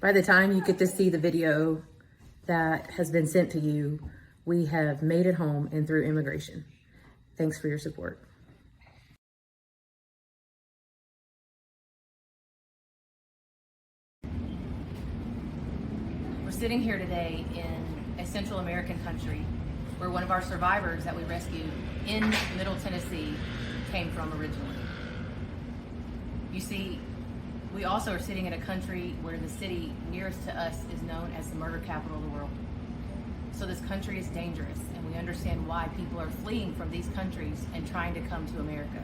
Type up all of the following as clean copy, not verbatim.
By the time you get to see the video that has been sent to you, we have made it home and through immigration. Thanks for your support. We're sitting here today in a Central American country where one of our survivors that we rescued in Middle Tennessee came from originally. You see, we also are sitting in a country where the city nearest to us is known as the murder capital of the world. So this country is dangerous, and we understand why people are fleeing from these countries and trying to come to America.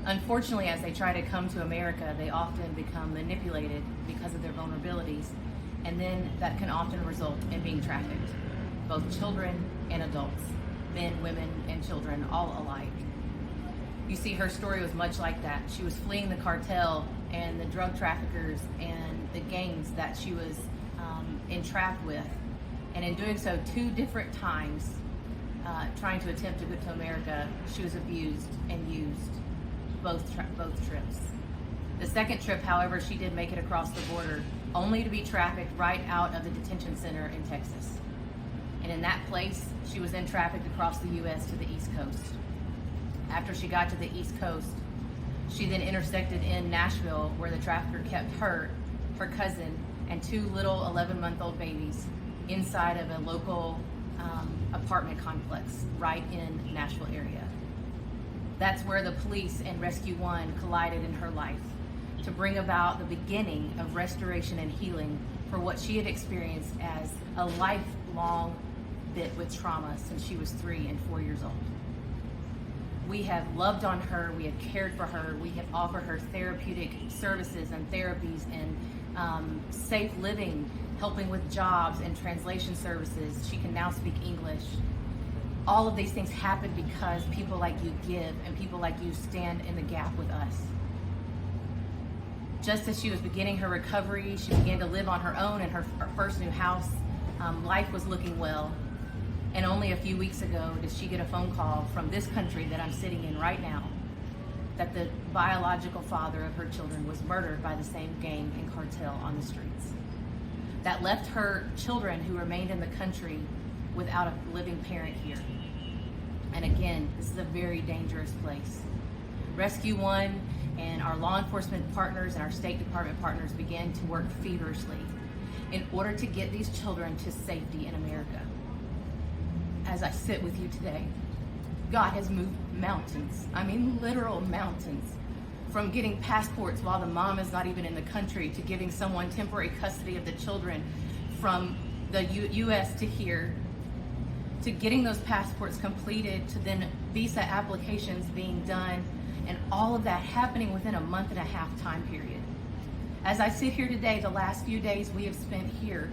Unfortunately, as they try to come to America, they often become manipulated because of their vulnerabilities, and then that can often result in being trafficked, both children and adults, men, women, and children, all alike. You see, her story was much like that. She was fleeing the cartel and the drug traffickers and the gangs that she was entrapped with. And in doing so 2 different times, trying to attempt to get to America, she was abused and used both trips. The second trip, however, she did make it across the border, only to be trafficked right out of the detention center in Texas. And in that place, she was then trafficked across the U.S. to the East Coast. After she got to the East Coast, she then intersected in Nashville, where the trafficker kept her cousin, and 2 little 11-month-old babies inside of a local apartment complex right in Nashville area. That's where the police and Rescue One collided in her life to bring about the beginning of restoration and healing for what she had experienced as a lifelong bit with trauma since she was 3 and 4 years old. We have loved on her, we have cared for her, we have offered her therapeutic services and therapies and safe living, helping with jobs and translation services. She can now speak English. All of these things happen because people like you give and people like you stand in the gap with us. Just as she was beginning her recovery, she began to live on her own in her first new house. Life was looking well. And only a few weeks ago did she get a phone call from this country that I'm sitting in right now, that the biological father of her children was murdered by the same gang and cartel on the streets. That left her children, who remained in the country, without a living parent here. And again, this is a very dangerous place. Rescue One and our law enforcement partners and our State Department partners began to work feverishly in order to get these children to safety in America. As I sit with you today, God has moved mountains, I mean literal mountains, from getting passports while the mom is not even in the country, to giving someone temporary custody of the children from the U.S. to here, to getting those passports completed, to then visa applications being done, and all of that happening within a 1.5-month time period. As I sit here today, the last few days we have spent here,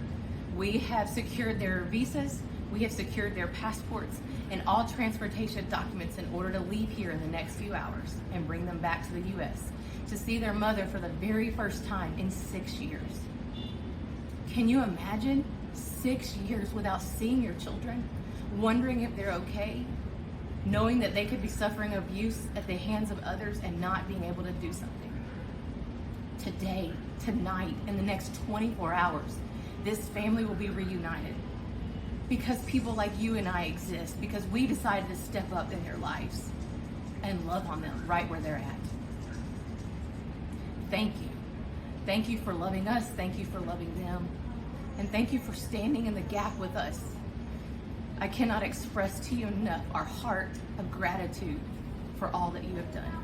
we have secured their visas, we have secured their passports and all transportation documents in order to leave here in the next few hours and bring them back to the U.S. to see their mother for the very first time in 6 years. Can you imagine 6 years without seeing your children, wondering if they're okay, knowing that they could be suffering abuse at the hands of others and not being able to do something? Today, tonight, in the next 24 hours, this family will be reunited. Because people like you and I exist, because we decided to step up in their lives and love on them right where they're at. Thank you. Thank you for loving us. Thank you for loving them. And thank you for standing in the gap with us. I cannot express to you enough our heart of gratitude for all that you have done.